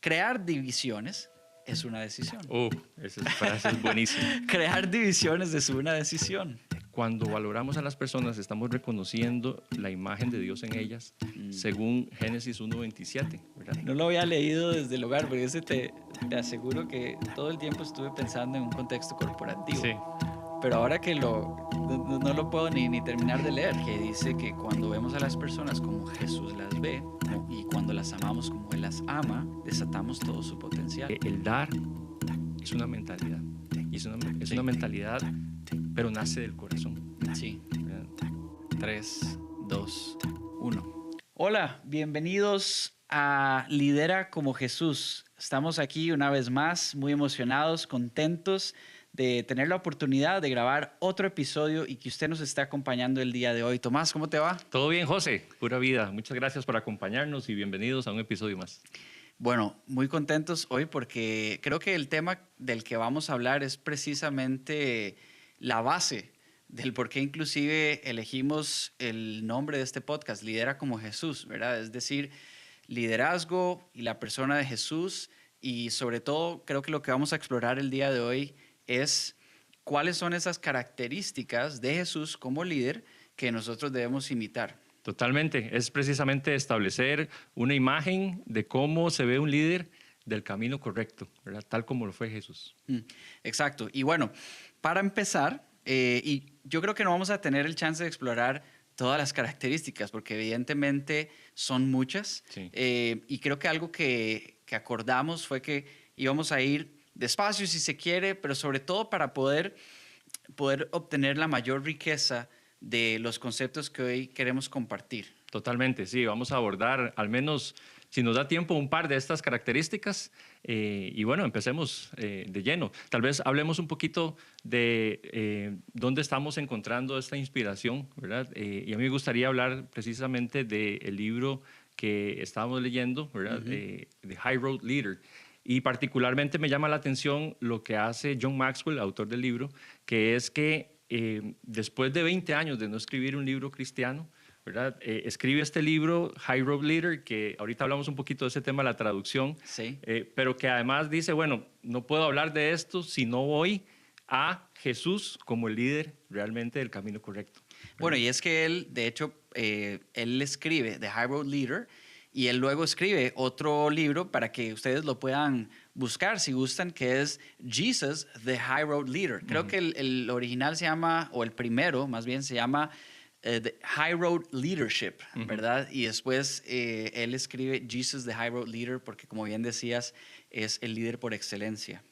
crear divisiones es una decisión. Esa frase es buenísima. Crear divisiones es una decisión. Cuando valoramos a las personas, estamos reconociendo la imagen de Dios en ellas, según Génesis 1:27, ¿verdad? No lo había leído desde el hogar, porque te aseguro que todo el tiempo estuve pensando en un contexto corporativo. Sí. Pero ahora que no lo puedo ni terminar de leer, que dice que cuando vemos a las personas como Jesús las ve y cuando las amamos como Él las ama, desatamos todo su potencial. El dar es una mentalidad. Y es una mentalidad, pero nace del corazón. Sí. 3, 2, 1. Hola, bienvenidos a Lidera como Jesús. Estamos aquí una vez más, muy emocionados, contentos de tener la oportunidad de grabar otro episodio y que usted nos esté acompañando el día de hoy. Tomás, ¿cómo te va? Todo bien, José. Pura vida. Muchas gracias por acompañarnos y bienvenidos a un episodio más. Bueno, muy contentos hoy porque creo que el tema del que vamos a hablar es precisamente la base del por qué inclusive elegimos el nombre de este podcast, Lidera como Jesús, ¿verdad? Es decir, liderazgo y la persona de Jesús, y sobre todo creo que lo que vamos a explorar el día de hoy es cuáles son esas características de Jesús como líder que nosotros debemos imitar. Totalmente. Es precisamente establecer una imagen de cómo se ve un líder del camino correcto, ¿verdad? Tal como lo fue Jesús. Exacto. Y bueno, para empezar, y yo creo que no vamos a tener el chance de explorar todas las características, porque evidentemente son muchas. Sí. Y creo que algo que acordamos fue que íbamos a ir despacio si se quiere, pero sobre todo para poder obtener la mayor riqueza de los conceptos que hoy queremos compartir. Totalmente, sí. Vamos a abordar, al menos, si nos da tiempo, un par de estas características. Y bueno, empecemos de lleno. Tal vez hablemos un poquito de dónde estamos encontrando esta inspiración, ¿verdad? Y a mí me gustaría hablar precisamente del libro que estábamos leyendo, ¿verdad? The High Road Leader. Y particularmente me llama la atención lo que hace John Maxwell, autor del libro, que es que después de 20 años de no escribir un libro cristiano, ¿verdad? Escribe este libro, High Road Leader, que ahorita hablamos un poquito de ese tema, la traducción, Sí. pero que además dice, bueno, no puedo hablar de esto si no voy a Jesús como el líder realmente del camino correcto. ¿Verdad? Bueno, y es que él, de hecho, él escribe The High Road Leader, y él luego escribe otro libro para que ustedes lo puedan buscar si gustan, que es Jesus, The High Road Leader. Creo que el original se llama, o el primero más bien, se llama The High Road Leadership, ¿verdad? Y después él escribe Jesus, The High Road Leader, porque como bien decías, es el líder por excelencia.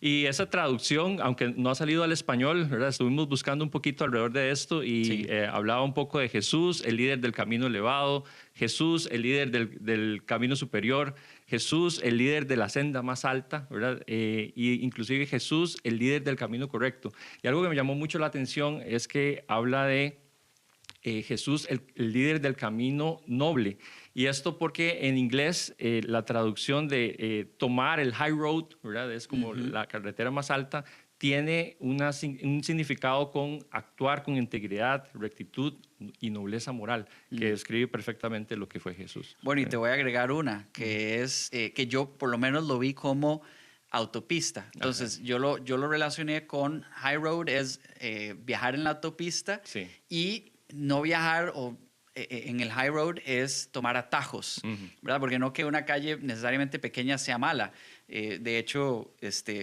Y esa traducción, aunque no ha salido al español, ¿verdad? Estuvimos buscando un poquito alrededor de esto y Sí. hablaba un poco de Jesús, el líder del camino elevado, Jesús, el líder del camino superior, Jesús, el líder de la senda más alta, ¿verdad? Y inclusive Jesús, el líder del camino correcto. Y algo que me llamó mucho la atención es que habla de Jesús, el líder del camino noble. Y esto porque en inglés la traducción de tomar el high road, ¿verdad? Es como la carretera más alta, tiene un significado con actuar con integridad, rectitud y nobleza moral, que describe perfectamente lo que fue Jesús. Bueno, y te voy a agregar una, que es que yo por lo menos lo vi como autopista. Entonces, yo lo relacioné con high road, es viajar en la autopista, Sí. y no viajar en el high road es tomar atajos, ¿verdad? Porque no que una calle necesariamente pequeña sea mala. De hecho,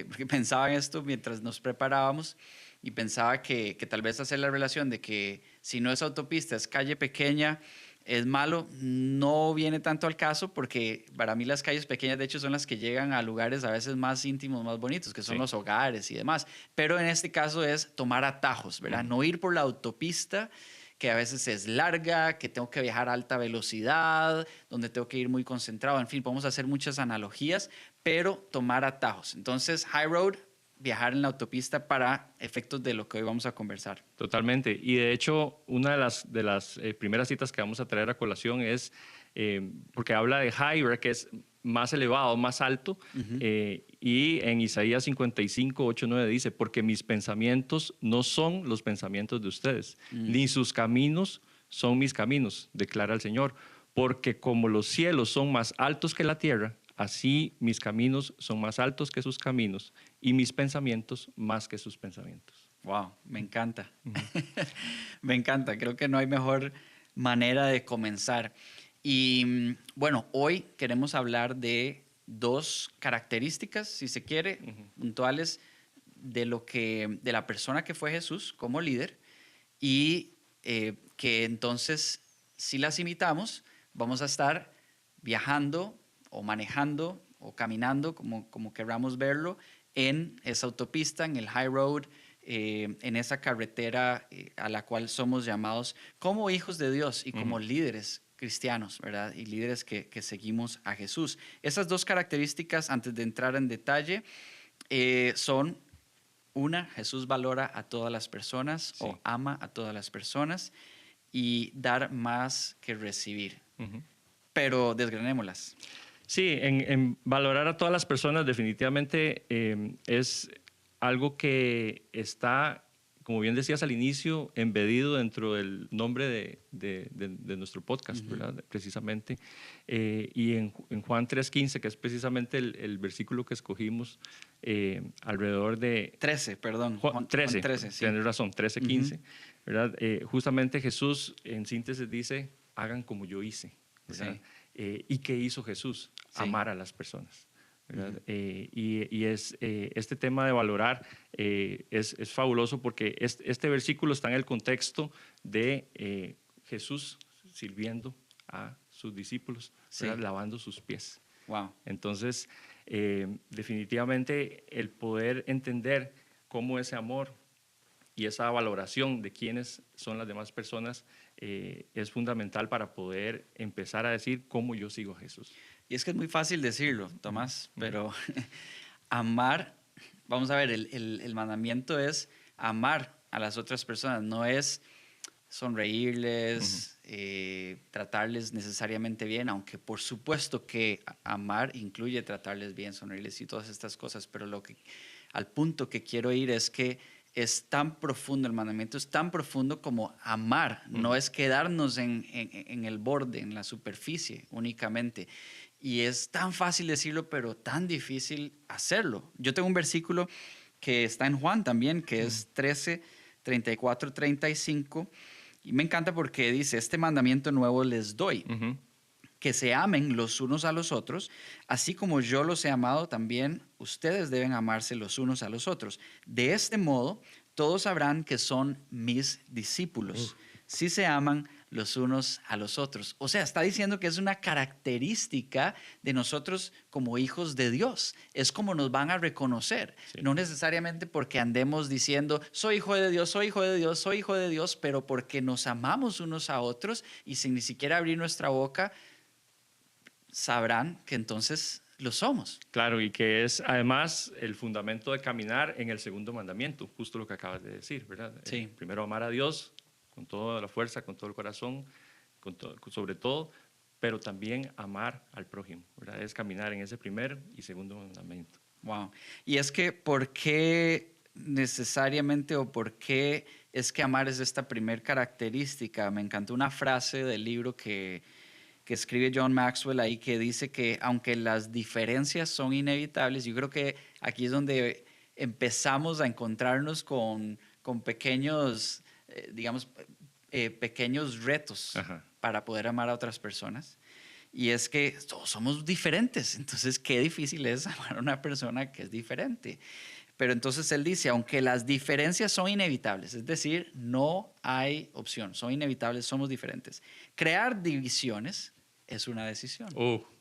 porque pensaba en esto mientras nos preparábamos y pensaba que tal vez hacer la relación de que si no es autopista, es calle pequeña, es malo, no viene tanto al caso, porque para mí las calles pequeñas de hecho son las que llegan a lugares a veces más íntimos, más bonitos, que son los hogares y demás. Pero en este caso es tomar atajos, ¿verdad? No ir por la autopista, que a veces es larga, que tengo que viajar a alta velocidad, donde tengo que ir muy concentrado. En fin, podemos hacer muchas analogías, pero tomar atajos. Entonces, high road, viajar en la autopista para efectos de lo que hoy vamos a conversar. Totalmente. Y de hecho, una de las primeras citas que vamos a traer a colación es, porque habla de high, ¿verdad? Que es más elevado, más alto. Y en Isaías 55, 8, 9 dice, porque mis pensamientos no son los pensamientos de ustedes, ni sus caminos son mis caminos, declara el Señor. Porque como los cielos son más altos que la tierra, así mis caminos son más altos que sus caminos y mis pensamientos más que sus pensamientos. Wow, me encanta. Me encanta. Creo que no hay mejor manera de comenzar. Y bueno, hoy queremos hablar de dos características, si se quiere, puntuales de la persona que fue Jesús como líder y que entonces, si las imitamos, vamos a estar viajando o manejando o caminando, como queramos verlo, en esa autopista, en el high road, en esa carretera a la cual somos llamados como hijos de Dios y como líderes cristianos, ¿verdad? Y líderes que seguimos a Jesús. Esas dos características, antes de entrar en detalle, son una, Jesús valora a todas las personas o ama a todas las personas y dar más que recibir. Pero desgranémoslas. Sí, en valorar a todas las personas definitivamente es algo que está, como bien decías al inicio, embedido dentro del nombre de nuestro podcast, ¿verdad? Precisamente. Y en Juan 3:15, que es precisamente el versículo que escogimos, alrededor de... 13, perdón. Juan 13, 13, sí. Tienes razón, 13:15, ¿verdad? Justamente Jesús en síntesis dice, hagan como yo hice, ¿verdad? Sí. ¿Y qué hizo Jesús? Sí. Amar a las personas. Y este tema de valorar es fabuloso porque este versículo está en el contexto de Jesús sirviendo a sus discípulos, lavando sus pies. Wow. Entonces, definitivamente el poder entender cómo ese amor y esa valoración de quiénes son las demás personas es fundamental para poder empezar a decir cómo yo sigo a Jesús. Y es que es muy fácil decirlo, Tomás, pero amar, vamos a ver, el mandamiento es amar a las otras personas, no es sonreírles, tratarles necesariamente bien, aunque por supuesto que amar incluye tratarles bien, sonreírles y todas estas cosas, pero al punto que quiero ir es que es tan profundo, el mandamiento es tan profundo como amar, no es quedarnos en el borde, en la superficie únicamente. Y es tan fácil decirlo, pero tan difícil hacerlo. Yo tengo un versículo que está en Juan también, que es 13, 34, 35, y me encanta porque dice, este mandamiento nuevo les doy, que se amen los unos a los otros, así como yo los he amado, también ustedes deben amarse los unos a los otros. De este modo, todos sabrán que son mis discípulos, si se aman los unos a los otros. O sea, está diciendo que es una característica de nosotros como hijos de Dios. Es como nos van a reconocer. Sí. No necesariamente porque andemos diciendo, soy hijo de Dios, soy hijo de Dios, soy hijo de Dios, pero porque nos amamos unos a otros y sin ni siquiera abrir nuestra boca, sabrán que entonces lo somos. Claro, y que es además el fundamento de caminar en el segundo mandamiento, justo lo que acabas de decir, ¿verdad? Sí. Primero amar a Dios con toda la fuerza, con todo el corazón, sobre todo, pero también amar al prójimo, ¿verdad? Es caminar en ese primer y segundo mandamiento. Wow. Y es que, ¿por qué necesariamente o por qué es que amar es esta primer característica? Me encantó una frase del libro que escribe John Maxwell ahí que dice que aunque las diferencias son inevitables, yo creo que aquí es donde empezamos a encontrarnos con pequeños, digamos, pequeños retos para poder amar a otras personas. Y es que todos somos diferentes, entonces qué difícil es amar a una persona que es diferente. Pero entonces él dice, aunque las diferencias son inevitables, es decir, no hay opción, son inevitables, somos diferentes. Crear divisiones es una decisión.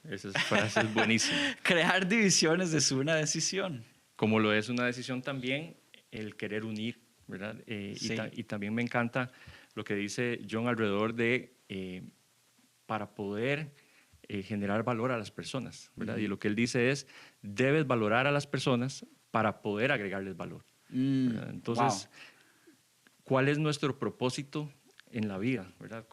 Esa frase es buenísima. Crear divisiones es una decisión. Como lo es una decisión también el querer unir, ¿verdad? Sí. Y también me encanta lo que dice John alrededor de para poder generar valor a las personas, ¿verdad? Y lo que él dice es, debes valorar a las personas para poder agregarles valor. Entonces, ¿cuál es nuestro propósito en la vida, ¿verdad?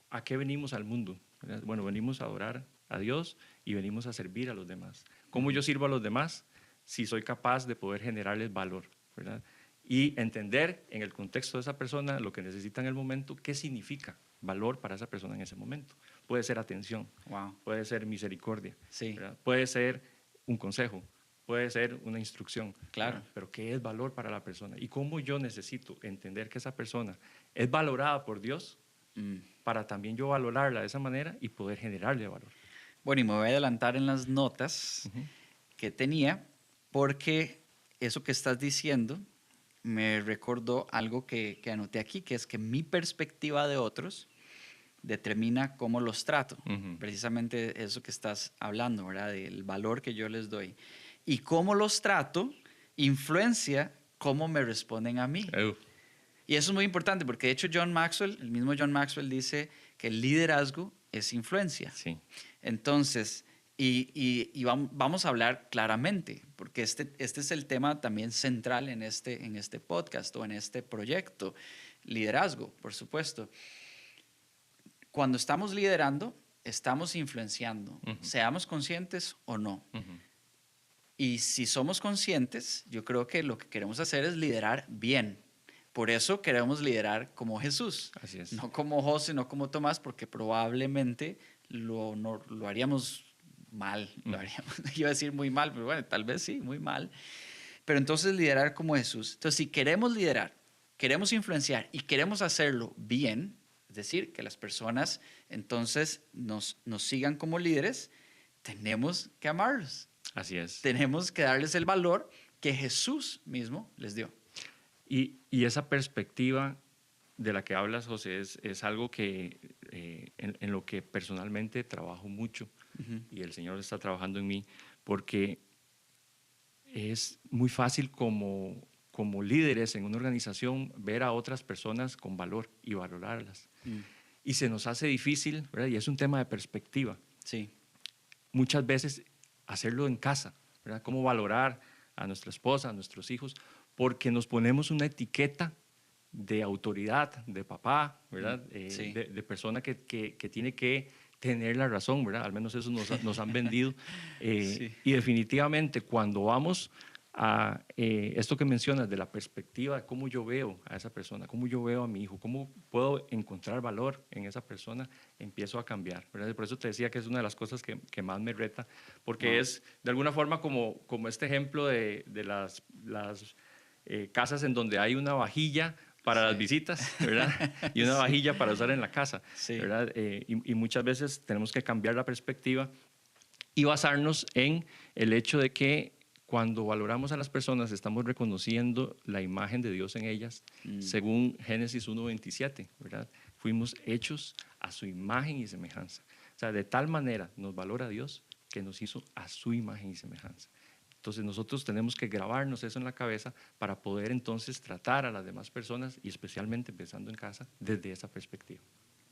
¿A qué venimos al mundo? ¿Verdad? Bueno, venimos a adorar a Dios y venimos a servir a los demás. ¿Cómo yo sirvo a los demás? Si soy capaz de poder generarles valor, ¿verdad? Y entender en el contexto de esa persona lo que necesita en el momento, qué significa valor para esa persona en ese momento. puede ser atención, Wow. puede ser misericordia, Sí. ¿verdad? Puede ser un consejo, puede ser una instrucción. Claro. ¿Verdad? Pero ¿qué es valor para la persona? Y cómo yo necesito entender que esa persona es valorada por Dios para también yo valorarla de esa manera y poder generarle valor. Bueno, y me voy a adelantar en las notas que tenía, porque eso que estás diciendo me recordó algo que anoté aquí, que es que mi perspectiva de otros determina cómo los trato. Precisamente eso que estás hablando, ¿verdad? Del valor que yo les doy. Y cómo los trato influencia cómo me responden a mí. Y eso es muy importante porque de hecho John Maxwell, el mismo John Maxwell dice que el liderazgo es influencia. Sí. Entonces, y vamos a hablar claramente, porque este es el tema también central en este podcast o en este proyecto, liderazgo, por supuesto. Cuando estamos liderando, estamos influenciando, seamos conscientes o no. Y si somos conscientes, yo creo que lo que queremos hacer es liderar bien. Por eso queremos liderar como Jesús. Así es. No como José, no como Tomás, porque probablemente lo haríamos mal. Lo haríamos, iba a decir muy mal, pero bueno, tal vez sí, muy mal. Pero entonces liderar como Jesús. Entonces, si queremos liderar, queremos influenciar y queremos hacerlo bien, es decir, que las personas entonces nos sigan como líderes, tenemos que amarlos. Así es. Tenemos que darles el valor que Jesús mismo les dio. Y esa perspectiva de la que hablas, José, es algo que en lo que personalmente trabajo mucho y el Señor está trabajando en mí, porque es muy fácil como líderes en una organización ver a otras personas con valor y valorarlas. Y se nos hace difícil, ¿verdad? Y es un tema de perspectiva. Sí. Muchas veces hacerlo en casa, ¿verdad? Cómo valorar a nuestra esposa, a nuestros hijos, porque nos ponemos una etiqueta de autoridad, de papá, ¿verdad? Sí. De persona que tiene que tener la razón, ¿verdad? Al menos eso nos han vendido. Sí. Y definitivamente cuando vamos a esto que mencionas de la perspectiva de cómo yo veo a esa persona, cómo yo veo a mi hijo, cómo puedo encontrar valor en esa persona, empiezo a cambiar, ¿verdad? Por eso te decía que es una de las cosas que más me reta, porque es de alguna forma como este ejemplo de las casas en donde hay una vajilla para las visitas, ¿verdad? Y una vajilla para usar en la casa, ¿verdad? Y muchas veces tenemos que cambiar la perspectiva y basarnos en el hecho de que cuando valoramos a las personas estamos reconociendo la imagen de Dios en ellas, según Génesis 1:27, ¿verdad? Fuimos hechos a su imagen y semejanza. O sea, de tal manera nos valora Dios que nos hizo a su imagen y semejanza. Entonces nosotros tenemos que grabarnos eso en la cabeza para poder entonces tratar a las demás personas y especialmente empezando en casa desde esa perspectiva.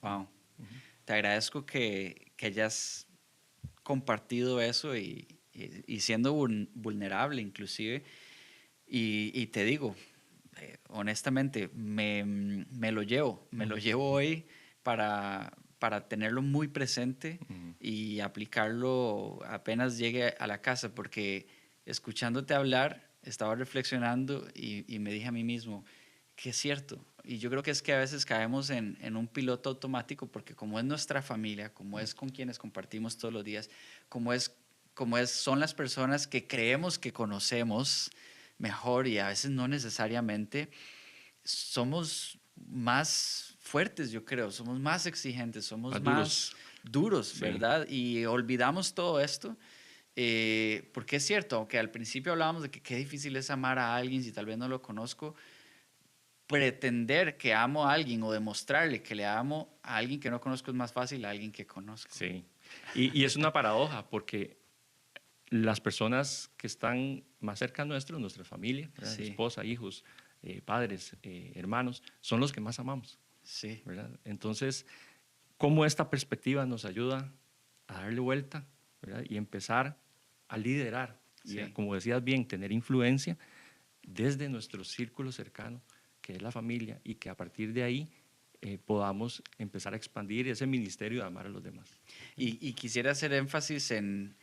Wow. Te agradezco que hayas compartido eso y siendo vulnerable inclusive. Y te digo, honestamente, me lo llevo hoy para tenerlo muy presente y aplicarlo apenas llegue a la casa, porque escuchándote hablar, estaba reflexionando y me dije a mí mismo que es cierto. Y yo creo que es que a veces caemos en un piloto automático, porque como es nuestra familia, como es con quienes compartimos todos los días, son las personas que creemos que conocemos mejor y a veces no necesariamente, somos más fuertes, yo creo, somos más exigentes, somos más duros, sí. ¿verdad? Y olvidamos todo esto, porque es cierto, aunque al principio hablábamos de que qué difícil es amar a alguien si tal vez no lo conozco, pretender que amo a alguien o demostrarle que le amo a alguien que no conozco es más fácil a alguien que conozco. Sí, y es una paradoja porque las personas que están más cerca nuestro, nuestra familia, Sí. esposa, hijos, padres, hermanos, son los que más amamos. Sí. ¿Verdad? Entonces, ¿cómo esta perspectiva nos ayuda a darle vuelta, ¿verdad? Y empezar a liderar? Sí. Y como decías bien, tener influencia desde nuestro círculo cercano, que es la familia, y que a partir de ahí podamos empezar a expandir ese ministerio de amar a los demás. Y quisiera hacer énfasis en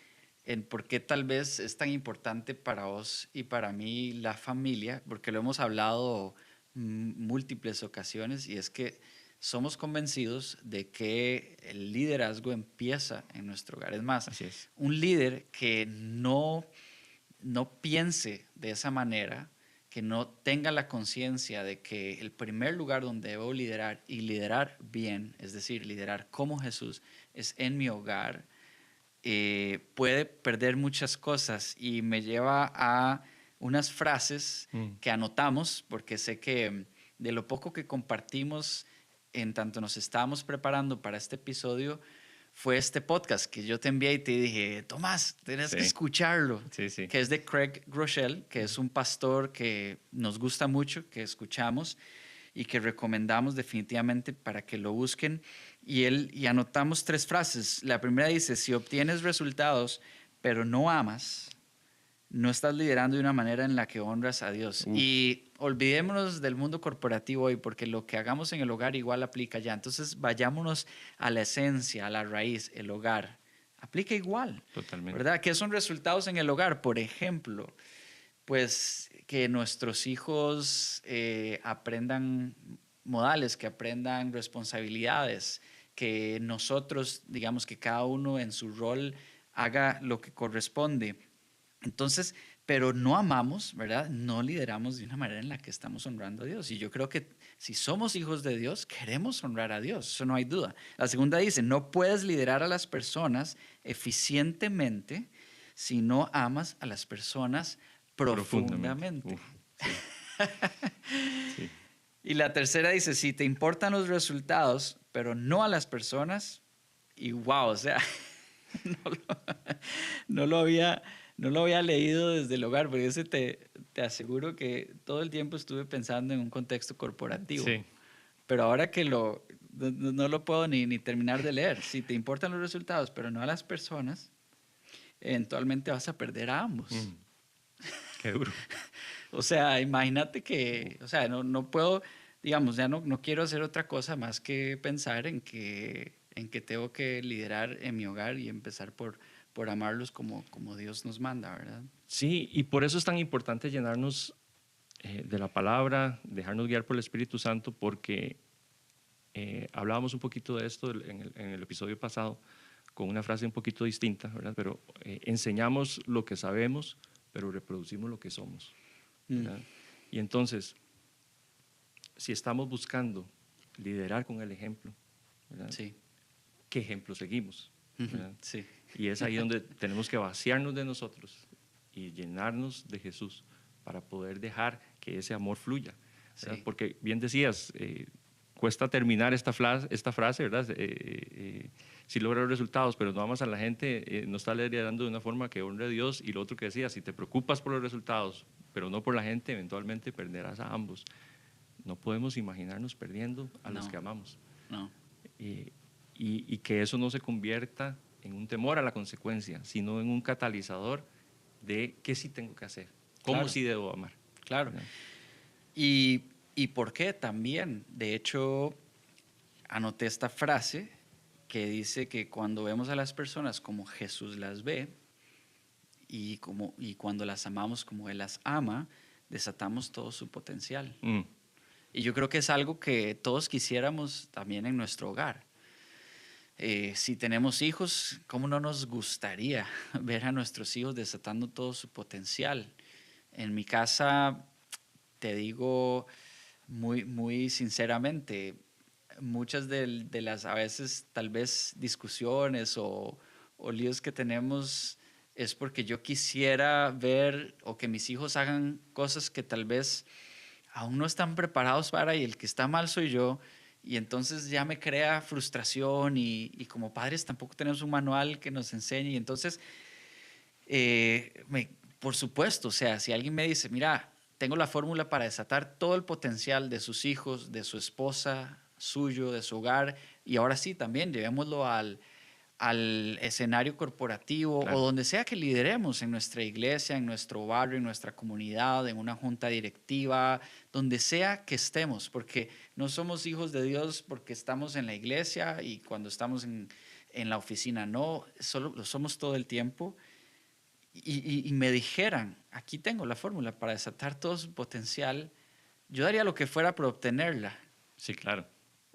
por qué tal vez es tan importante para vos y para mí la familia, porque lo hemos hablado múltiples ocasiones, y es que somos convencidos de que el liderazgo empieza en nuestro hogar. Es más, Así es. un líder que no piense de esa manera, que no tenga la conciencia de que el primer lugar donde debo liderar y liderar bien, es decir, liderar como Jesús, es en mi hogar, puede perder muchas cosas y me lleva a unas frases que anotamos, porque sé que de lo poco que compartimos en tanto nos estábamos preparando para este episodio, fue este podcast que yo te envié y te dije, Tomás, tenés que escucharlo, Sí. que es de Craig Groeschel, que es un pastor que nos gusta mucho, que escuchamos y que recomendamos definitivamente para que lo busquen. Y anotamos 3 frases. La primera dice, si obtienes resultados, pero no amas, no estás liderando de una manera en la que honras a Dios. Y olvidémonos del mundo corporativo hoy, porque lo que hagamos en el hogar igual aplica ya. Entonces vayámonos a la esencia, a la raíz, el hogar. Aplica igual. Totalmente. ¿Verdad? ¿Qué son resultados en el hogar? Por ejemplo, pues que nuestros hijos aprendan modales, que aprendan responsabilidades, que nosotros, digamos, que cada uno en su rol haga lo que corresponde. Entonces, pero no amamos, ¿verdad? No lideramos de una manera en la que estamos honrando a Dios. Y yo creo que si somos hijos de Dios, queremos honrar a Dios, eso no hay duda. La segunda dice, no puedes liderar a las personas eficientemente si no amas a las personas profundamente. Sí. Y la tercera dice, si te importan los resultados, pero no a las personas, y wow, o sea, no lo había leído desde el hogar, porque ese te aseguro que todo el tiempo estuve pensando en un contexto corporativo. Sí. Pero ahora que no lo puedo ni terminar de leer. Si te importan los resultados, pero no a las personas, eventualmente vas a perder a ambos. Qué duro. O sea, imagínate que, o sea, no puedo, digamos, ya no quiero hacer otra cosa más que pensar en que tengo que liderar en mi hogar y empezar por amarlos como Dios nos manda, ¿verdad? Sí, y por eso es tan importante llenarnos de la palabra, dejarnos guiar por el Espíritu Santo, porque hablábamos un poquito de esto en el episodio pasado, con una frase un poquito distinta, ¿verdad? Pero enseñamos lo que sabemos, pero reproducimos lo que somos, ¿verdad? Y entonces, si estamos buscando liderar con el ejemplo, ¿verdad? Sí. ¿Qué ejemplo seguimos? ¿Verdad? Sí. Y es ahí donde tenemos que vaciarnos de nosotros y llenarnos de Jesús para poder dejar que ese amor fluya. Sí. Porque bien decías, cuesta terminar esta frase, ¿verdad? Si logras resultados, pero no amas a la gente, no estás liderando de una forma que honre a Dios. Y lo otro que decía, si te preocupas por los resultados, pero no por la gente, eventualmente perderás a ambos. No podemos imaginarnos perdiendo a los que amamos. No. Y que eso no se convierta en un temor a la consecuencia, sino en un catalizador de qué sí tengo que hacer, cómo sí debo amar. Claro. ¿Y por qué también? De hecho, anoté esta frase que dice que cuando vemos a las personas como Jesús las ve y cuando las amamos como Él las ama, desatamos todo su potencial. Y yo creo que es algo que todos quisiéramos también en nuestro hogar. Si tenemos hijos, ¿cómo no nos gustaría ver a nuestros hijos desatando todo su potencial? En mi casa, te digo muy, muy sinceramente, muchas de las a veces tal vez discusiones o líos que tenemos es porque yo quisiera ver o que mis hijos hagan cosas que tal vez aún no están preparados para, y el que está mal soy yo. Y entonces ya me crea frustración y como padres tampoco tenemos un manual que nos enseñe. Y entonces, por supuesto, o sea, si alguien me dice, mira, tengo la fórmula para desatar todo el potencial de sus hijos, de su esposa, suyo, de su hogar, y ahora sí, también llevémoslo al escenario corporativo, claro, o donde sea que lideremos, en nuestra iglesia, en nuestro barrio, en nuestra comunidad, en una junta directiva, donde sea que estemos, porque no somos hijos de Dios porque estamos en la iglesia y cuando estamos en la oficina, no, solo lo somos todo el tiempo. Y me dijeran, aquí tengo la fórmula para desatar todo su potencial, yo daría lo que fuera por obtenerla. Sí, claro.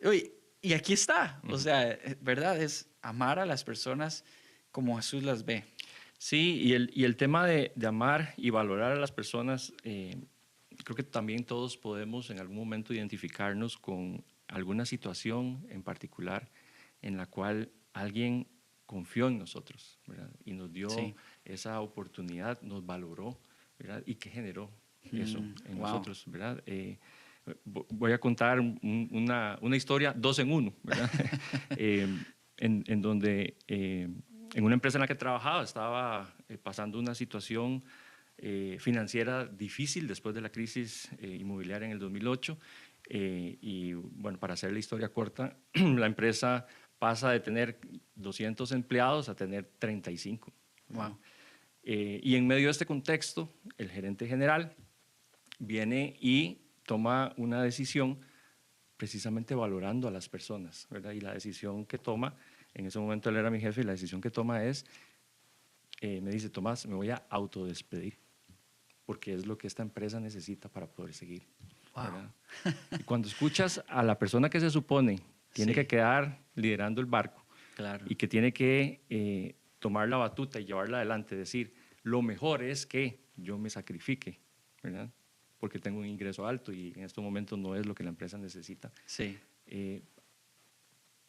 Oye, y aquí está, o sea, ¿verdad? Es amar a las personas como Jesús las ve. Sí, y el tema de amar y valorar a las personas, creo que también todos podemos en algún momento identificarnos con alguna situación en particular en la cual alguien confió en nosotros, ¿verdad? Y nos dio Sí. esa oportunidad, nos valoró, ¿verdad? Y que generó eso en Wow. nosotros, ¿verdad? Voy a contar una historia dos en uno, ¿verdad? En donde en una empresa en la que trabajaba estaba pasando una situación financiera difícil después de la crisis inmobiliaria en el 2008. Y bueno, para hacer la historia corta, la empresa pasa de tener 200 empleados a tener 35. Wow. Y en medio de este contexto, el gerente general viene y toma una decisión precisamente valorando a las personas, ¿verdad? Y la decisión que toma, en ese momento él era mi jefe, y la decisión que toma es, me dice, Tomás, me voy a autodespedir, porque es lo que esta empresa necesita para poder seguir. Wow. ¿Verdad? Y cuando escuchas a la persona que se supone tiene Sí. que quedar liderando el barco Claro. y que tiene que tomar la batuta y llevarla adelante, decir, lo mejor es que yo me sacrifique, ¿verdad? Porque tengo un ingreso alto y en estos momentos no es lo que la empresa necesita. Sí.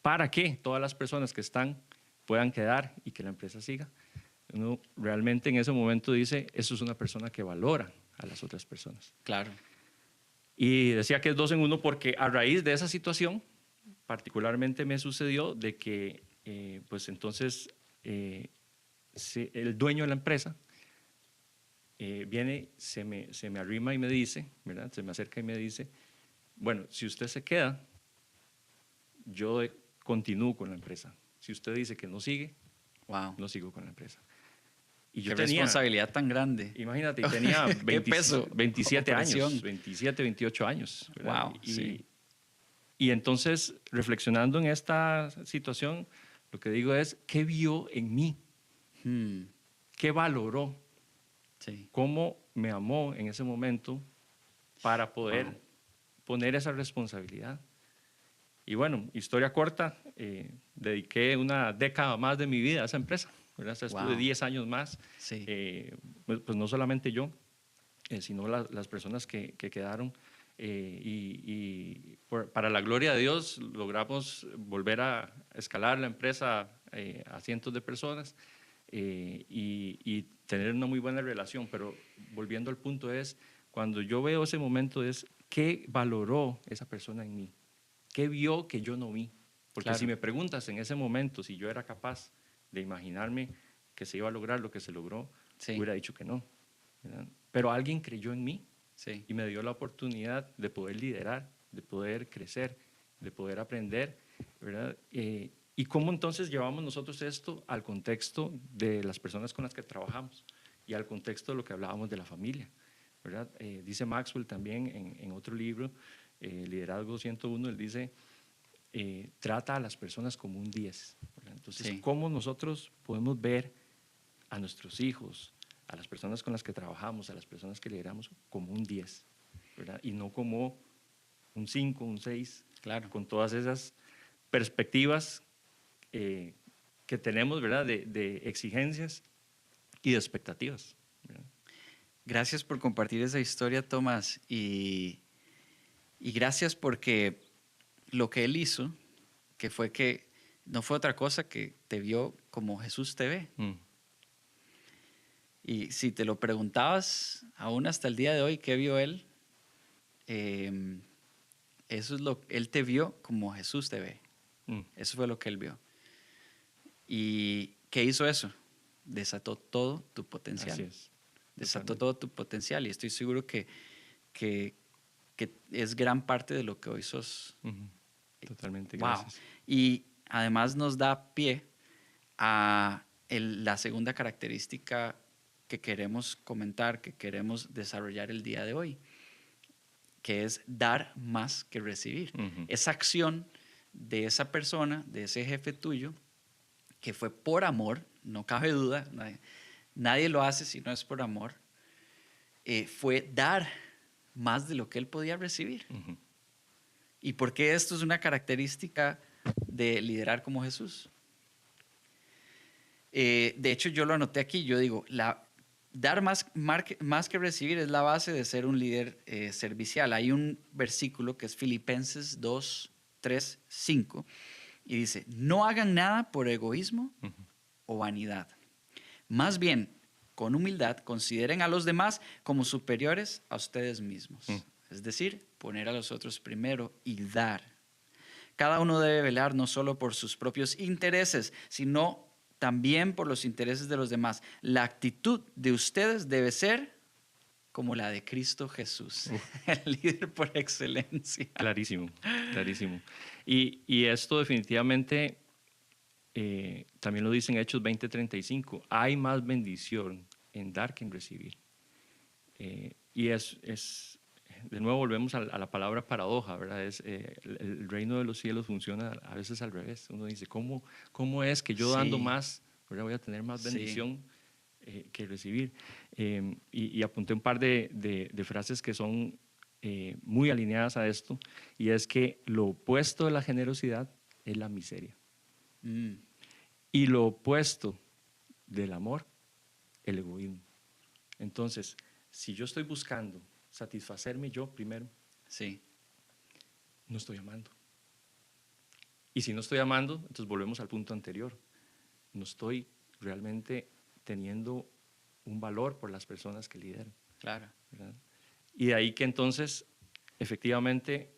Para que todas las personas que están puedan quedar y que la empresa siga. Uno realmente en ese momento dice, eso es una persona que valora a las otras personas. Claro. Y decía que es dos en uno porque a raíz de esa situación, particularmente me sucedió de que, pues entonces, el dueño de la empresa viene, se me arrima y me dice, ¿verdad? Se me acerca y me dice, bueno, si usted se queda, yo continúo con la empresa. Si usted dice que no sigue, Wow. no sigo con la empresa. Y Qué yo tenía, responsabilidad tan grande. imagínate, y tenía Qué peso. 27 Presión. años, 27, 28 años. ¿verdad? Wow. Y, Sí. y entonces, reflexionando en esta situación, lo que digo es, ¿qué vio en mí? ¿Qué valoró? Sí. ¿Cómo me amó en ese momento para poder Wow. poner esa responsabilidad? Y bueno, historia corta, dediqué una década más de mi vida a esa empresa. ¿verdad? O sea, estuve Wow. 10 años más. Sí. Pues no solamente yo, sino las personas que quedaron. Para la gloria de Dios logramos volver a escalar la empresa a cientos de personas y tener una muy buena relación. Pero volviendo al punto es, cuando yo veo ese momento es, ¿qué valoró esa persona en mí? ¿Qué vio que yo no vi? Porque Claro. si me preguntas en ese momento si yo era capaz de imaginarme que se iba a lograr lo que se logró, Sí. hubiera dicho que no. ¿verdad? Pero alguien creyó en mí Sí. y me dio la oportunidad de poder liderar, de poder crecer, de poder aprender, ¿verdad? Y cómo entonces llevamos nosotros esto al contexto de las personas con las que trabajamos y al contexto de lo que hablábamos de la familia, ¿verdad? Dice Maxwell también en otro libro, Liderazgo 101, él dice, trata a las personas como un 10. ¿verdad? Entonces, Sí. ¿cómo nosotros podemos ver a nuestros hijos, a las personas con las que trabajamos, a las personas que lideramos, como un 10, ¿verdad? Y no como un 5, un 6, Claro. con todas esas perspectivas que tenemos, ¿verdad? De exigencias y de expectativas. ¿verdad? Gracias por compartir esa historia, Tomás. Y gracias porque lo que él hizo, que fue que no fue otra cosa que te vio como Jesús te ve. Mm. Y si te lo preguntabas aún hasta el día de hoy, ¿qué vio él? Eso es lo que él te vio como Jesús te ve. Mm. Eso fue lo que él vio. ¿Y qué hizo eso? Desató todo tu potencial. Así es. Desató Totalmente. todo tu potencial. Y estoy seguro que es gran parte de lo que hoy sos. Ujú. Totalmente, Wow. gracias. Y además nos da pie a la segunda característica que queremos comentar, que queremos desarrollar el día de hoy, que es dar más que recibir. Ujú. Esa acción de esa persona, de ese jefe tuyo, que fue por amor, no cabe duda, nadie lo hace si no es por amor, fue dar más de lo que él podía recibir. Ujú. ¿Y por qué esto es una característica de liderar como Jesús? De hecho, yo lo anoté aquí. Yo digo, dar más que recibir es la base de ser un líder servicial. Hay un versículo que es Filipenses 2, 3, 5 y dice, no hagan nada por egoísmo o vanidad. Más bien, con humildad, consideren a los demás como superiores a ustedes mismos. Es decir, poner a los otros primero y dar. Cada uno debe velar no solo por sus propios intereses, sino también por los intereses de los demás. La actitud de ustedes debe ser como la de Cristo Jesús, el líder por excelencia. Clarísimo, clarísimo. Y esto definitivamente, también lo dice en Hechos 20:35, hay más bendición en dar que en recibir. Y de nuevo volvemos a la palabra paradoja, ¿verdad? El reino de los cielos funciona a veces al revés. Uno dice, ¿cómo es que yo dando más, ¿verdad? Voy a tener más bendición que recibir? Y apunté un par de frases que son muy alineadas a esto, y es que lo opuesto de la generosidad es la miseria. Y lo opuesto del amor, el egoísmo. Entonces, si yo estoy buscando satisfacerme yo primero, no estoy amando. Y si no estoy amando, entonces volvemos al punto anterior. No estoy realmente teniendo un valor por las personas que lidero. Claro. ¿Verdad? Y de ahí que entonces, efectivamente,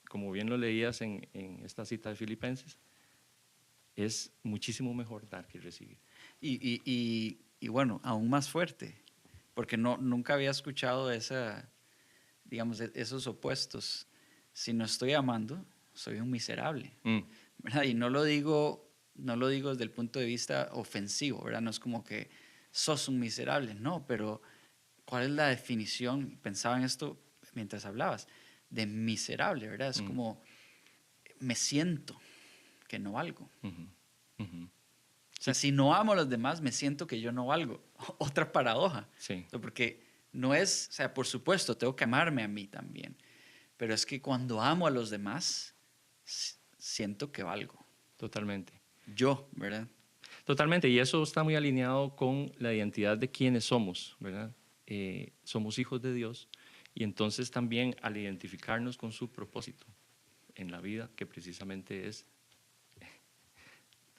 como bien lo leías en esta cita de Filipenses, es muchísimo mejor dar que recibir. Y bueno, aún más fuerte, porque nunca había escuchado esos opuestos. Si no estoy amando, soy un miserable. ¿Verdad? Y no lo digo desde el punto de vista ofensivo, ¿verdad? No es como que sos un miserable, no, pero ¿cuál es la definición? Pensaba en esto mientras hablabas, de miserable, ¿verdad? Es como, me siento que no valgo. O sea, si no amo a los demás, me siento que yo no valgo. Otra paradoja. Sí. Porque no es, o sea, por supuesto, tengo que amarme a mí también. Pero es que cuando amo a los demás, siento que valgo. Totalmente. Yo, ¿verdad? Totalmente. Y eso está muy alineado con la identidad de quienes somos, ¿verdad? Somos hijos de Dios. Y entonces también al identificarnos con su propósito en la vida, que precisamente es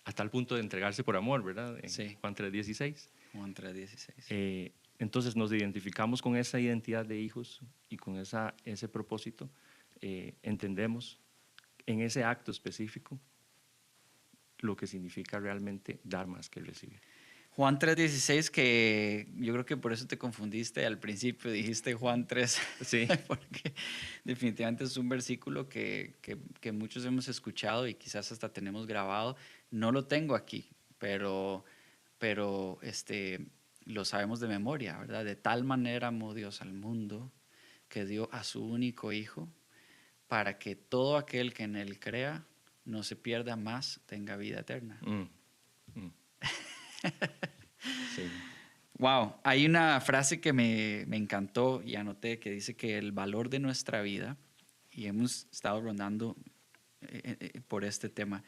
a tal punto de entregarse por amor, ¿verdad? En Juan 3:16. Juan 3:16. Entonces nos identificamos con esa identidad de hijos y con ese propósito. Entendemos en ese acto específico lo que significa realmente dar más que recibir. Juan 3:16, que yo creo que por eso te confundiste al principio, dijiste Juan 3, sí. Porque definitivamente es un versículo que muchos hemos escuchado y quizás hasta tenemos grabado. No lo tengo aquí, pero lo sabemos de memoria, ¿verdad? De tal manera amó Dios al mundo que dio a su único Hijo para que todo aquel que en Él crea no se pierda más, tenga vida eterna. Sí. Wow, hay una frase que me encantó y anoté que dice que el valor de nuestra vida, y hemos estado rondando por este tema,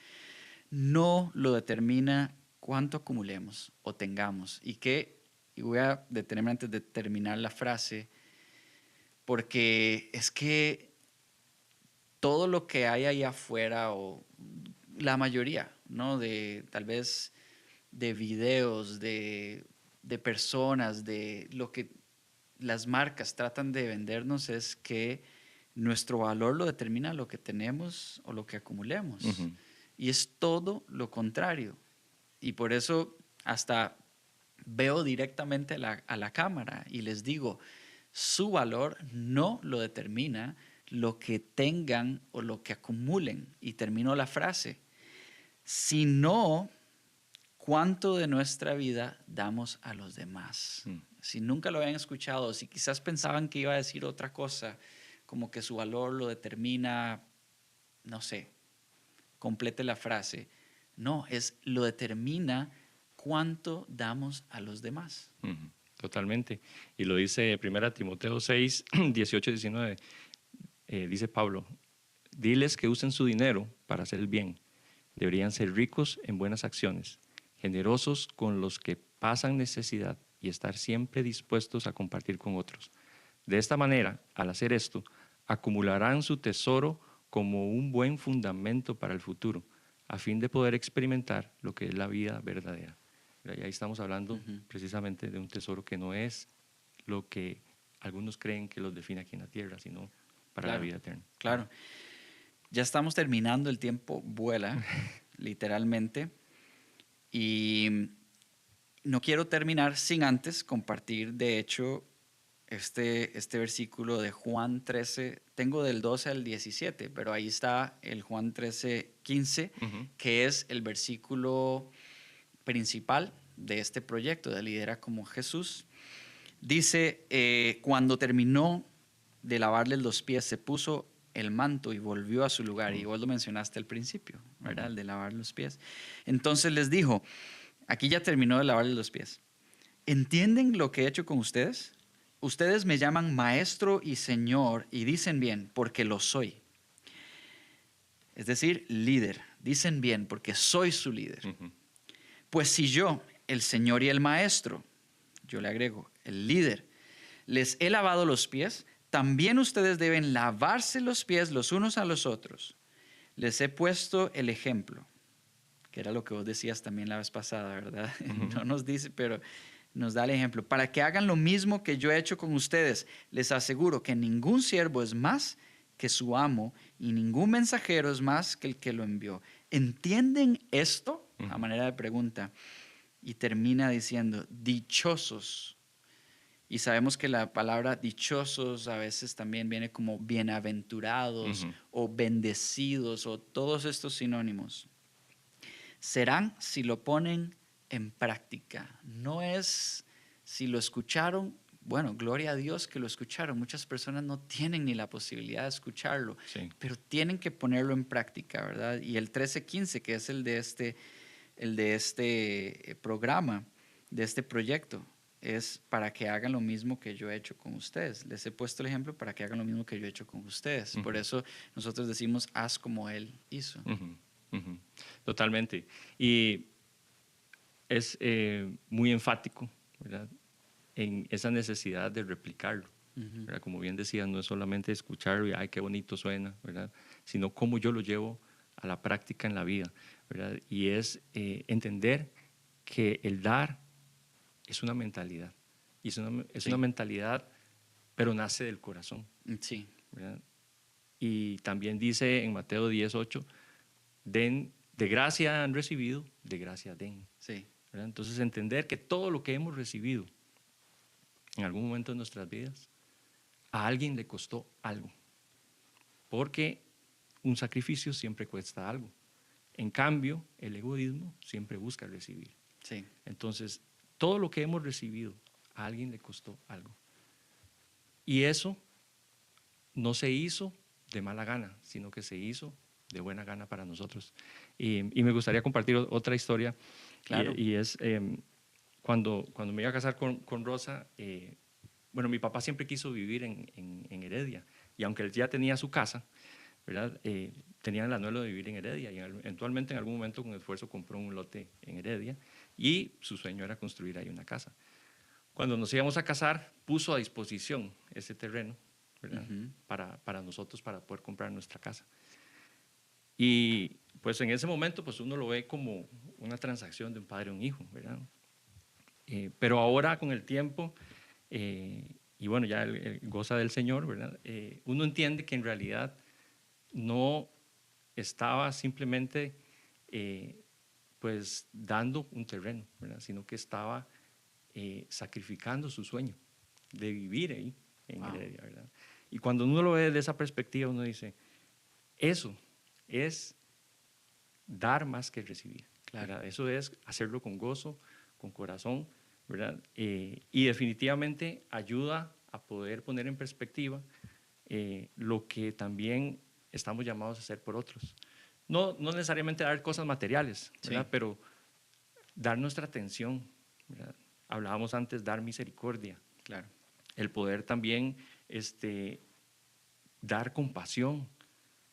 no lo determina cuánto acumulemos o tengamos. Y voy a detenerme antes de terminar la frase, porque es que todo lo que hay allá afuera, o la mayoría, ¿no? Tal vez de videos, de personas, de lo que las marcas tratan de vendernos, es que nuestro valor lo determina lo que tenemos o lo que acumulemos. Y es todo lo contrario. Y por eso hasta veo directamente a la cámara y les digo, su valor no lo determina lo que tengan o lo que acumulen. Y termino la frase, sino cuánto de nuestra vida damos a los demás. Si nunca lo habían escuchado, si quizás pensaban que iba a decir otra cosa, como que su valor lo determina, no sé, complete la frase. No, lo determina cuánto damos a los demás. Totalmente. Y lo dice 1 Timoteo 6, 18-19. Dice Pablo, diles que usen su dinero para hacer el bien. Deberían ser ricos en buenas acciones, generosos con los que pasan necesidad y estar siempre dispuestos a compartir con otros. De esta manera, al hacer esto, acumularán su tesoro como un buen fundamento para el futuro, a fin de poder experimentar lo que es la vida verdadera. Y ahí estamos hablando precisamente de un tesoro que no es lo que algunos creen que los define aquí en la tierra, sino para la vida eterna. Claro. Ya estamos terminando, el tiempo vuela, literalmente. Y no quiero terminar sin antes compartir, de hecho, este versículo de Juan 13. Tengo del 12 al 17, pero ahí está el Juan 13, 15, que es el versículo principal de este proyecto de Lidera como Jesús. Dice, cuando terminó de lavarles los pies, se puso el manto y volvió a su lugar. Y vos lo mencionaste al principio, ¿verdad? El de lavar los pies. Entonces les dijo, aquí ya terminó de lavarles los pies. ¿Entienden lo que he hecho con ustedes? Ustedes me llaman maestro y señor y dicen bien porque lo soy. Es decir, líder. Dicen bien porque soy su líder. Pues si yo, el señor y el maestro, yo le agrego, el líder, les he lavado los pies, también ustedes deben lavarse los pies los unos a los otros. Les he puesto el ejemplo, que era lo que vos decías también la vez pasada, ¿verdad? No nos dice, pero nos da el ejemplo. Para que hagan lo mismo que yo he hecho con ustedes, les aseguro que ningún siervo es más que su amo y ningún mensajero es más que el que lo envió. ¿Entienden esto? A manera de pregunta. Y termina diciendo, dichosos. Y sabemos que la palabra dichosos a veces también viene como bienaventurados o bendecidos o todos estos sinónimos. Serán si lo ponen en práctica. No es si lo escucharon, bueno, gloria a Dios que lo escucharon. Muchas personas no tienen ni la posibilidad de escucharlo, pero tienen que ponerlo en práctica, ¿verdad? Y el 13-15, que es el de este programa, de este proyecto, es para que hagan lo mismo que yo he hecho con ustedes. Les he puesto el ejemplo para que hagan lo mismo que yo he hecho con ustedes. Por eso nosotros decimos, haz como Él hizo. Totalmente. Y es muy enfático, ¿verdad?, en esa necesidad de replicarlo. ¿Verdad? Como bien decía, no es solamente escucharlo y, ay, qué bonito suena, ¿verdad?, sino cómo yo lo llevo a la práctica en la vida, ¿verdad? Y es entender que el dar es una mentalidad. Y es una mentalidad, pero nace del corazón. Sí. ¿Verdad? Y también dice en Mateo 10:8, den, de gracia han recibido, de gracia den. Sí. ¿Verdad? Entonces entender que todo lo que hemos recibido en algún momento de nuestras vidas, a alguien le costó algo. Porque un sacrificio siempre cuesta algo. En cambio, el egoísmo siempre busca recibir. Sí. Entonces, todo lo que hemos recibido, a alguien le costó algo. Y eso no se hizo de mala gana, sino que se hizo de buena gana para nosotros. Y me gustaría compartir otra historia. Claro. Y es cuando me iba a casar con Rosa, bueno, mi papá siempre quiso vivir en Heredia. Y aunque él ya tenía su casa, ¿verdad?, tenía el anhelo de vivir en Heredia. Y eventualmente, en algún momento, con esfuerzo, compró un lote en Heredia. Y su sueño era construir ahí una casa. Cuando nos íbamos a casar, puso a disposición ese terreno, ¿verdad?, para nosotros, para poder comprar nuestra casa. Y pues en ese momento, pues uno lo ve como una transacción de un padre a un hijo, ¿verdad? Pero ahora, con el tiempo, y bueno, ya él goza del Señor, ¿verdad?, uno entiende que en realidad no estaba simplemente pues dando un terreno, ¿verdad?, sino que estaba sacrificando su sueño de vivir ahí en Heredia, ¿verdad? Y cuando uno lo ve de esa perspectiva, uno dice, eso es dar más que recibir. Claro. Eso es hacerlo con gozo, con corazón, ¿verdad? Y definitivamente ayuda a poder poner en perspectiva lo que también estamos llamados a hacer por otros. No necesariamente dar cosas materiales, ¿verdad?, pero dar nuestra atención, ¿verdad? Hablábamos antes, dar misericordia. Claro. El poder también dar compasión,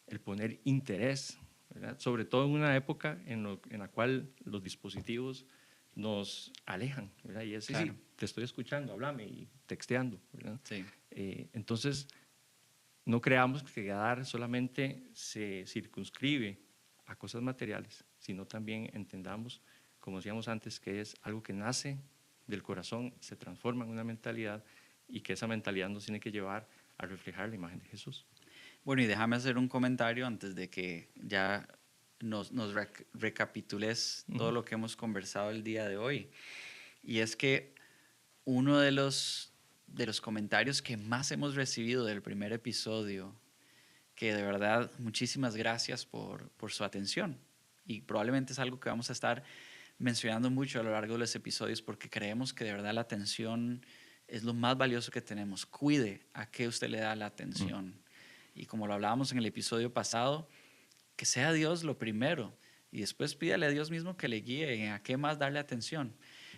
el poner interés, ¿verdad? Sobre todo en una época en la cual los dispositivos nos alejan, ¿verdad? Y es, sí, Claro. sí, te estoy escuchando, háblame y texteando, ¿verdad? Sí. Entonces, no creamos que dar solamente se circunscribe a cosas materiales, sino también entendamos, como decíamos antes, que es algo que nace del corazón, se transforma en una mentalidad y que esa mentalidad nos tiene que llevar a reflejar la imagen de Jesús. Bueno, y déjame hacer un comentario antes de que ya nos recapitules todo lo que hemos conversado el día de hoy. Y es que uno de los comentarios que más hemos recibido del primer episodio, que de verdad muchísimas gracias por su atención. Y probablemente es algo que vamos a estar mencionando mucho a lo largo de los episodios porque creemos que de verdad la atención es lo más valioso que tenemos. Cuide a qué usted le da la atención. Y como lo hablábamos en el episodio pasado, que sea Dios lo primero y después pídale a Dios mismo que le guíe en a qué más darle atención.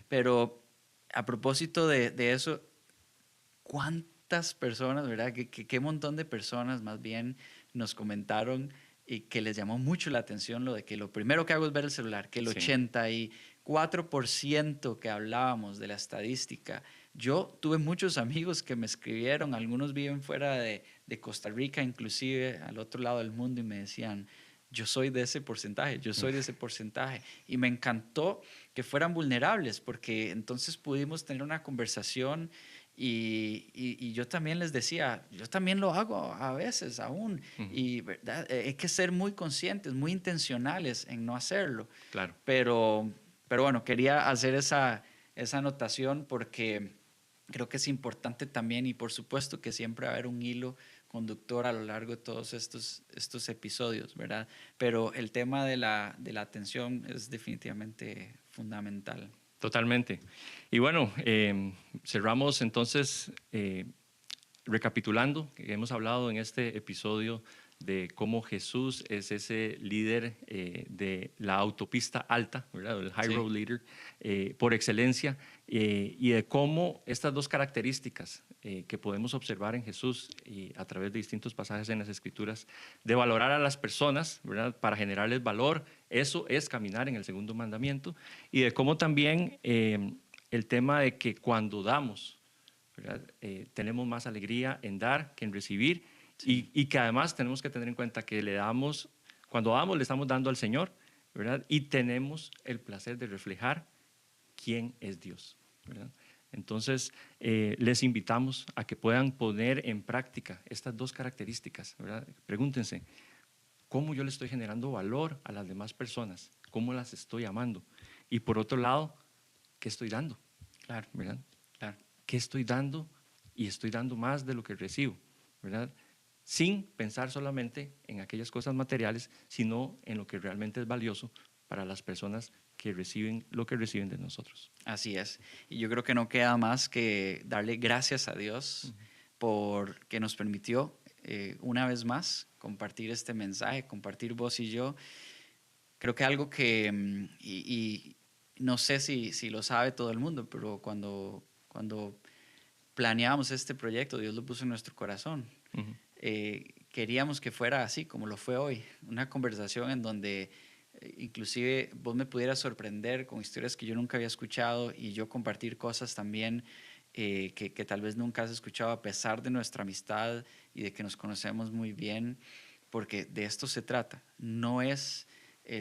Pero a propósito de eso, ¿cuántas personas, verdad? ¿Qué montón de personas más bien nos comentaron y que les llamó mucho la atención lo de que lo primero que hago es ver el celular, que el Sí. 84% que hablábamos de la estadística? Yo tuve muchos amigos que me escribieron, algunos viven fuera de Costa Rica, inclusive al otro lado del mundo, y me decían, yo soy de ese porcentaje, yo soy de ese porcentaje. Y me encantó que fueran vulnerables, porque entonces pudimos tener una conversación y yo también les decía, yo también lo hago a veces aún, y ¿verdad? Hay que ser muy conscientes, muy intencionales en no hacerlo. Claro. Pero bueno, quería hacer esa anotación porque creo que es importante también, y por supuesto que siempre va a haber un hilo conductor a lo largo de todos estos episodios, ¿verdad? Pero el tema de la atención es definitivamente fundamental. Totalmente. Y bueno, cerramos entonces recapitulando, que hemos hablado en este episodio de cómo Jesús es ese líder de la autopista alta, ¿verdad? El high road leader, por excelencia, y de cómo estas dos características que podemos observar en Jesús y a través de distintos pasajes en las Escrituras, de valorar a las personas, ¿verdad? Para generarles valor, eso es caminar en el segundo mandamiento, y de cómo también el tema de que cuando damos, tenemos más alegría en dar que en recibir, y que además tenemos que tener en cuenta que cuando damos le estamos dando al Señor, ¿verdad? Y tenemos el placer de reflejar quién es Dios, ¿verdad? Entonces, les invitamos a que puedan poner en práctica estas dos características, ¿verdad? Pregúntense, ¿cómo yo le estoy generando valor a las demás personas? ¿Cómo las estoy amando? Y por otro lado, ¿qué estoy dando? Claro, ¿Verdad? claro. ¿Qué estoy dando? Y estoy dando más de lo que recibo, ¿verdad? Sin pensar solamente en aquellas cosas materiales, sino en lo que realmente es valioso para las personas que reciben lo que reciben de nosotros. Así es. Y yo creo que no queda más que darle gracias a Dios por que nos permitió una vez más compartir este mensaje, compartir vos y yo. Creo que algo que, y no sé si lo sabe todo el mundo, pero cuando planeábamos este proyecto, Dios lo puso en nuestro corazón. Queríamos que fuera así como lo fue hoy, una conversación en donde inclusive vos me pudieras sorprender con historias que yo nunca había escuchado y yo compartir cosas también que tal vez nunca has escuchado a pesar de nuestra amistad y de que nos conocemos muy bien, porque de esto se trata. No es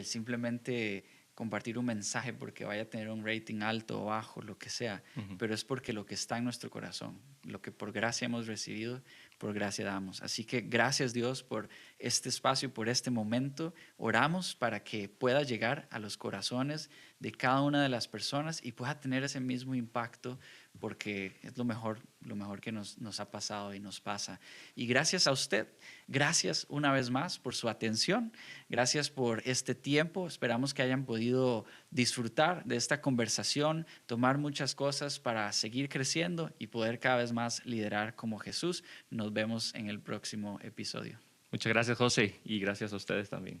simplemente compartir un mensaje porque vaya a tener un rating alto o bajo, lo que sea, pero es porque lo que está en nuestro corazón, lo que por gracia hemos recibido, por gracia damos. Así que gracias Dios por este espacio, por este momento. Oramos para que pueda llegar a los corazones de cada una de las personas y pueda tener ese mismo impacto, porque es lo mejor que nos ha pasado y nos pasa. Y gracias a usted, gracias una vez más por su atención, gracias por este tiempo. Esperamos que hayan podido disfrutar de esta conversación, tomar muchas cosas para seguir creciendo y poder cada vez más liderar como Jesús. Nos vemos en el próximo episodio. Muchas gracias, José, y gracias a ustedes también.